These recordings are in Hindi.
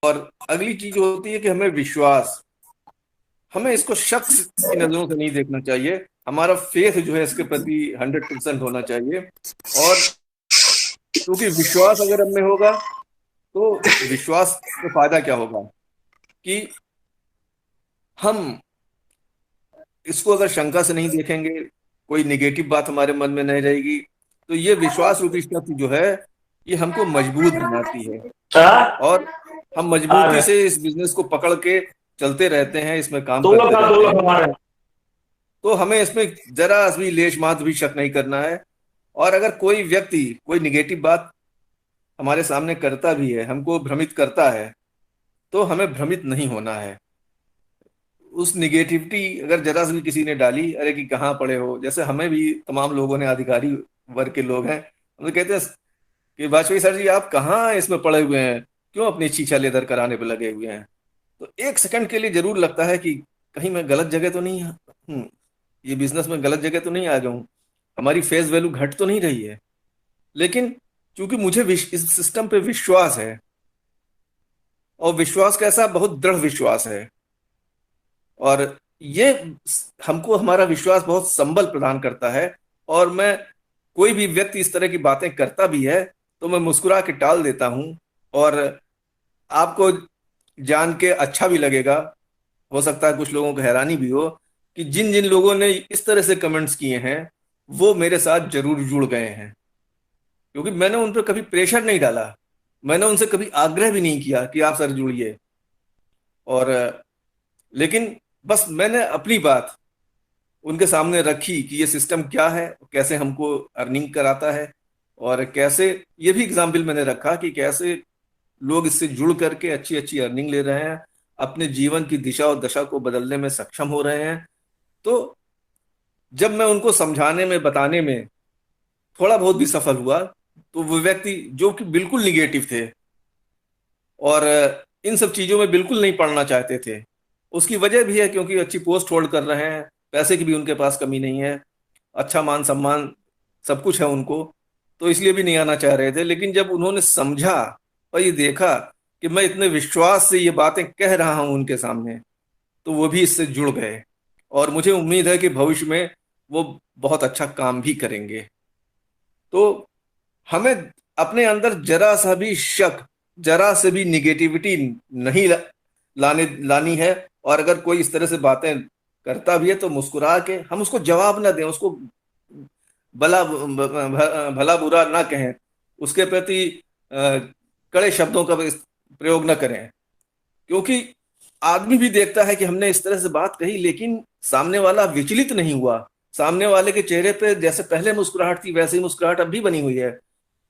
और अगली चीज होती है कि हमें विश्वास, हमें इसको शख्स की नजरों से नहीं देखना चाहिए। हमारा फेथ जो है इसके प्रति 100% होना चाहिए। और क्योंकि विश्वास अगर हमें होगा तो विश्वास से फायदा क्या होगा कि हम इसको अगर शंका से नहीं देखेंगे, कोई निगेटिव बात हमारे मन में नहीं रहेगी, तो ये विश्वास रूपी शक्ति जो है ये हमको मजबूत बनाती है। हाँ। और हम आ मजबूती रहे से इस बिजनेस को पकड़ के चलते रहते हैं, इसमें काम दो करते लोग, हाँ, दो रहते लोग हैं। हमारे। तो हमें इसमें जरा भी लेश मात्र भी शक नहीं करना है। और अगर कोई व्यक्ति कोई निगेटिव बात हमारे सामने करता भी है, हमको भ्रमित करता है, तो हमें भ्रमित नहीं होना है। उस निगेटिविटी अगर जरा सी भी किसी ने डाली, अरे कि कहाँ पड़े हो, जैसे हमें भी तमाम लोगों ने, अधिकारी वर्ग के लोग हैं, हम तो कहते हैं कि वाजपेयी सर जी आप कहाँ इसमें पड़े हुए हैं, क्यों अपनी छीछा लेदर कराने पे लगे हुए हैं। तो एक सेकंड के लिए जरूर लगता है कि कहीं मैं गलत जगह तो नहीं हूँ, ये बिजनेस में गलत जगह तो नहीं आ जाऊं, हमारी फेस वैल्यू घट तो नहीं रही है। लेकिन चूंकि मुझे इस सिस्टम पे विश्वास है, और विश्वास कैसा, बहुत दृढ़ विश्वास है, और ये हमको हमारा विश्वास बहुत संबल प्रदान करता है। और मैं, कोई भी व्यक्ति इस तरह की बातें करता भी है तो मैं मुस्कुरा के टाल देता हूं। और आपको जान के अच्छा भी लगेगा, हो सकता है कुछ लोगों को हैरानी भी हो, कि जिन जिन लोगों ने इस तरह से कमेंट्स किए हैं वो मेरे साथ जरूर जुड़ गए हैं। क्योंकि मैंने उन पर कभी प्रेशर नहीं डाला, मैंने उनसे कभी आग्रह भी नहीं किया कि आप सर जुड़िए। और लेकिन बस मैंने अपनी बात उनके सामने रखी कि ये सिस्टम क्या है, कैसे हमको अर्निंग कराता है, और कैसे, ये भी एग्जाम्पल मैंने रखा कि कैसे लोग इससे जुड़ करके अच्छी अच्छी अर्निंग ले रहे हैं, अपने जीवन की दिशा और दशा को बदलने में सक्षम हो रहे हैं। तो जब मैं उनको समझाने में, बताने में थोड़ा बहुत भी सफल हुआ, तो वो व्यक्ति जो कि बिल्कुल निगेटिव थे और इन सब चीजों में बिल्कुल नहीं पढ़ना चाहते थे, उसकी वजह भी है क्योंकि अच्छी पोस्ट होल्ड कर रहे हैं, पैसे की भी उनके पास कमी नहीं है, अच्छा मान सम्मान सब कुछ है उनको, तो इसलिए भी नहीं आना चाह रहे थे। लेकिन जब उन्होंने समझा और ये देखा कि मैं इतने विश्वास से ये बातें कह रहा हूं उनके सामने, तो वो भी इससे जुड़ गए। और मुझे उम्मीद है कि भविष्य में वो बहुत अच्छा काम भी करेंगे। तो हमें अपने अंदर जरा सा भी शक, जरा से भी निगेटिविटी नहीं लानी है। और अगर कोई इस तरह से बातें करता भी है तो मुस्कुरा के हम उसको जवाब ना दें, उसको भला बुरा ना कहें, उसके प्रति कड़े शब्दों का प्रयोग ना करें। क्योंकि आदमी भी देखता है कि हमने इस तरह से बात कही लेकिन सामने वाला विचलित नहीं हुआ, सामने वाले के चेहरे पे जैसे पहले मुस्कुराहट थी वैसे ही मुस्कुराहट अब भी बनी हुई है।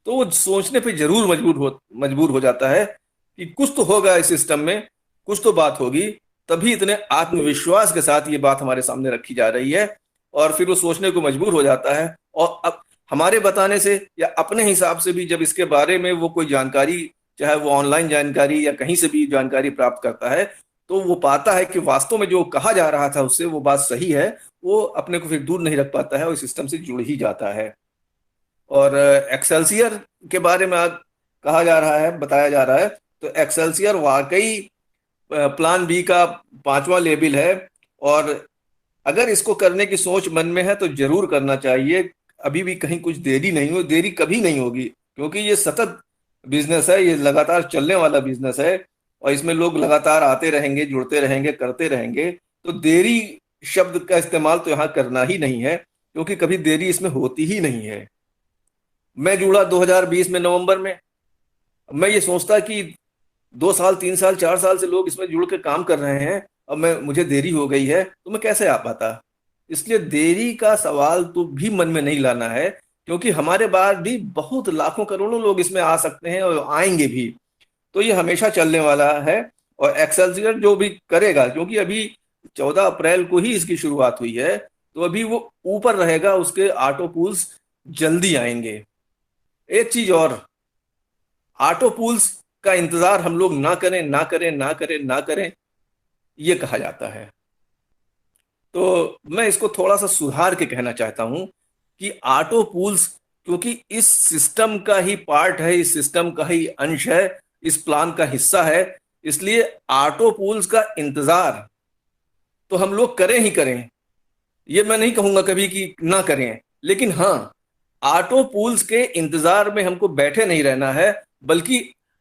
तो वो सोचने पे जरूर मजबूर हो जाता है कि कुछ तो होगा इस सिस्टम में, कुछ तो बात होगी, तभी इतने आत्मविश्वास के साथ ये बात हमारे सामने रखी जा रही है। और फिर वो सोचने को मजबूर हो जाता है। और अब हमारे बताने से या अपने हिसाब से भी जब इसके बारे में वो कोई जानकारी, चाहे वो ऑनलाइन जानकारी या कहीं से भी जानकारी प्राप्त करता है, तो वो पाता है कि वास्तव में जो कहा जा रहा था उससे वो बात सही है, वो अपने को फिर दूर नहीं रख पाता है और सिस्टम से जुड़ ही जाता है। और एक्सेल्सियर के बारे में आज कहा जा रहा है, बताया जा रहा है, तो एक्सेल्सियर वाकई प्लान बी का पांचवा लेवल है। और अगर इसको करने की सोच मन में है तो जरूर करना चाहिए। अभी भी कहीं कुछ देरी नहीं हो, देरी कभी नहीं होगी, क्योंकि ये सतत बिजनेस है, ये लगातार चलने वाला बिजनेस है, और इसमें लोग लगातार आते रहेंगे, जुड़ते रहेंगे, करते रहेंगे। तो देरी शब्द का इस्तेमाल तो यहाँ करना ही नहीं है, क्योंकि कभी देरी इसमें होती ही नहीं है। मैं जुड़ा 2020 में नवंबर में, मैं ये सोचता कि 2 साल 3 साल 4 साल से लोग इसमें जुड़ के काम कर रहे हैं, अब मैं, मुझे देरी हो गई है तो मैं कैसे आ पाता। इसलिए देरी का सवाल तो भी मन में नहीं लाना है, क्योंकि हमारे बाद भी बहुत लाखों करोड़ों लोग इसमें आ सकते हैं और आएंगे भी। तो ये हमेशा चलने वाला है। और एक्सेल्सियर जो भी करेगा, क्योंकि अभी 14 अप्रैल को ही इसकी शुरुआत हुई है, तो अभी वो ऊपर रहेगा, उसके ऑटो पूल्स जल्दी आएंगे। एक चीज और, ऑटो पूल्स का इंतजार हम लोग ना करें, ना करें, ना करें, ना करें, ये कहा जाता है। तो मैं इसको थोड़ा सा सुधार के कहना चाहता हूं कि ऑटो पूल्स, क्योंकि इस सिस्टम का ही पार्ट है, इस सिस्टम का ही अंश है, इस प्लान का हिस्सा है, इसलिए ऑटो पूल्स का इंतजार तो हम लोग करें ही करें, ये मैं नहीं कहूंगा कभी कि ना करें, लेकिन हाँ, ऑटो पूल्स के इंतजार में हमको बैठे नहीं रहना है, बल्कि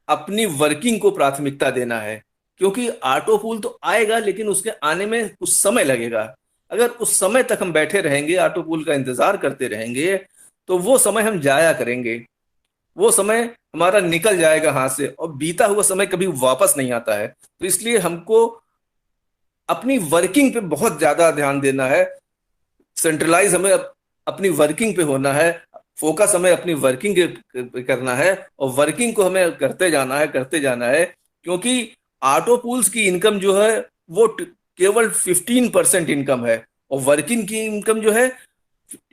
अपनी वर्किंग को प्राथमिकता देना है। क्योंकि ऑटो पूल तो आएगा, लेकिन उसके आने में कुछ समय लगेगा। अगर उस समय तक हम बैठे रहेंगे, ऑटो पूल का इंतजार करते रहेंगे, तो वो समय हम जाया करेंगे। वो समय हमारा निकल जाएगा हाथ से, और बीता हुआ समय कभी वापस नहीं आता है। तो इसलिए हमको अपनी वर्किंग पे बहुत ज्यादा ध्यान देना है। सेंट्रलाइज हमें अपनी वर्किंग पे होना है। फोकस हमें अपनी वर्किंग पे करना है, और वर्किंग को हमें करते जाना है, करते जाना है। क्योंकि ऑटो पूल्स की इनकम जो है वो केवल 15% इनकम है, और वर्किंग की इनकम जो है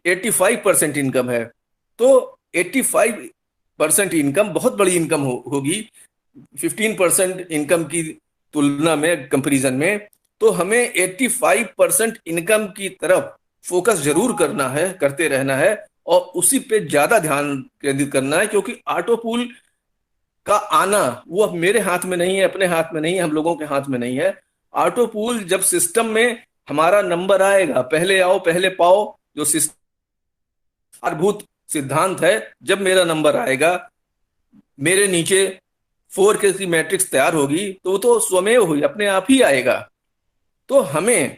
85% इनकम है। तो 85% इनकम बहुत बड़ी इनकम होगी 15% इनकम की तुलना में, कंपैरिजन में। तो हमें 85% इनकम की तरफ फोकस जरूर करना है, करते रहना है, और उसी पे ज्यादा ध्यान केंद्रित करना है। क्योंकि ऑटो पूल का आना वो अब मेरे हाथ में नहीं है, अपने हाथ में नहीं है, हम लोगों के हाथ में नहीं है। ऑटो पूल जब सिस्टम में हमारा नंबर आएगा, पहले आओ पहले पाओ, जो आधारभूत सिद्धांत है, जब मेरा नंबर आएगा, मेरे नीचे 4K की मैट्रिक्स तैयार होगी, तो वो तो स्वमेव हुई, अपने आप ही आएगा। तो हमें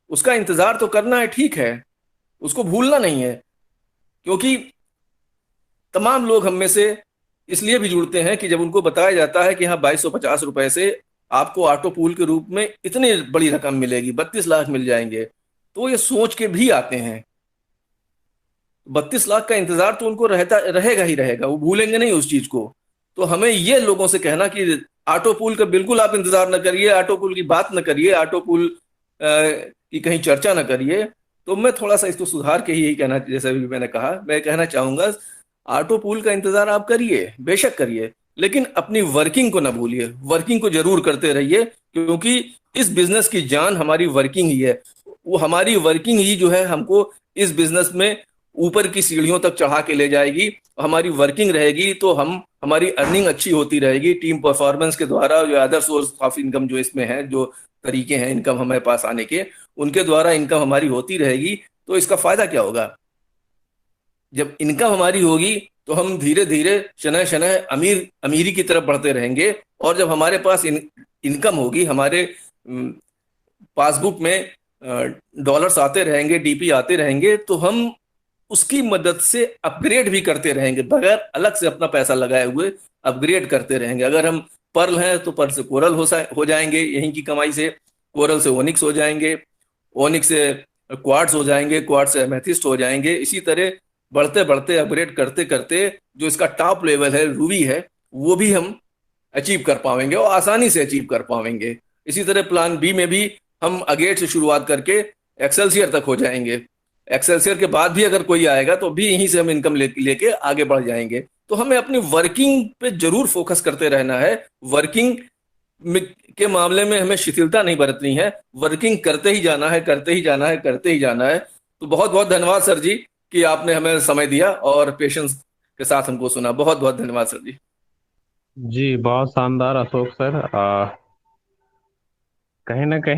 उसका इंतजार तो करना है, ठीक है, उसको भूलना नहीं है। क्योंकि तमाम लोग हम में से इसलिए भी जुड़ते हैं कि जब उनको बताया जाता है कि हाँ 2250 रुपए से आपको ऑटो पूल के रूप में इतनी बड़ी रकम मिलेगी, 32 लाख मिल जाएंगे, तो ये सोच के भी आते हैं। 32 लाख का इंतजार तो उनको रहता रहेगा ही रहेगा, वो भूलेंगे नहीं उस चीज को। तो हमें ये लोगों से कहना कि ऑटो पूल का बिल्कुल आप इंतजार न करिए, ऑटो पूल की बात न करिए, ऑटो पूल की कहीं चर्चा न करिए। तो मैं थोड़ा सा इसको सुधार के ही यही कहना, जैसा भी मैंने कहा, मैं कहना चाहूंगा, ऑटो पूल का इंतजार आप करिए, बेशक करिए, लेकिन अपनी वर्किंग को ना भूलिए, वर्किंग को जरूर करते रहिए। क्योंकि इस बिजनेस की जान हमारी वर्किंग ही है। वो हमारी वर्किंग ही जो है हमको इस बिजनेस में ऊपर की सीढ़ियों तक चढ़ा के ले जाएगी। हमारी वर्किंग रहेगी तो हम हमारी अर्निंग अच्छी होती रहेगी, टीम परफॉर्मेंस के द्वारा, जो अदर सोर्स ऑफ इनकम जो इसमें है, जो तरीके हैं इनकम हमारे पास आने के, उनके द्वारा इनकम हमारी होती रहेगी। तो इसका फायदा क्या होगा? जब इनकम हमारी होगी तो हम धीरे धीरे शनय शनय अमीरी की तरफ बढ़ते रहेंगे। और जब हमारे पास इनकम होगी, हमारे पासबुक में डॉलर्स आते रहेंगे, डीपी आते रहेंगे, तो हम उसकी मदद से अपग्रेड भी करते रहेंगे, बगैर अलग से अपना पैसा लगाए हुए अपग्रेड करते रहेंगे। अगर हम पर्ल हैं तो पर्ल से कोरल हो जाएंगे, यहीं की कमाई से। कोरल से ओनिक्स हो जाएंगे, ओनिक्स से क्वार्ट्ज हो जाएंगे, क्वार्ट्ज से एमेथिस्ट हो जाएंगे। इसी तरह बढ़ते बढ़ते अपग्रेड करते करते जो इसका टॉप लेवल है, रूबी है, वो भी हम अचीव कर पाएंगे, और आसानी से अचीव कर पाएंगे। इसी तरह प्लान बी में भी हम अगेट से शुरुआत करके एक्सेलसियर तक हो जाएंगे। एक्सेलसियर के बाद भी अगर कोई आएगा तो भी यहीं से हम इनकम लेके आगे बढ़ जाएंगे। तो हमें अपनी वर्किंग पे जरूर फोकस करते रहना है। वर्किंग के मामले में हमें शिथिलता नहीं बरतनी है, वर्किंग करते ही जाना है, करते ही जाना है, करते ही जाना है। तो बहुत बहुत धन्यवाद सर जी कि आपने हमें समय दिया और पेशेंस के साथ हमको सुना। बहुत बहुत धन्यवाद सर जी। जी बहुत शानदार अशोक सर। कहीं ना कहीं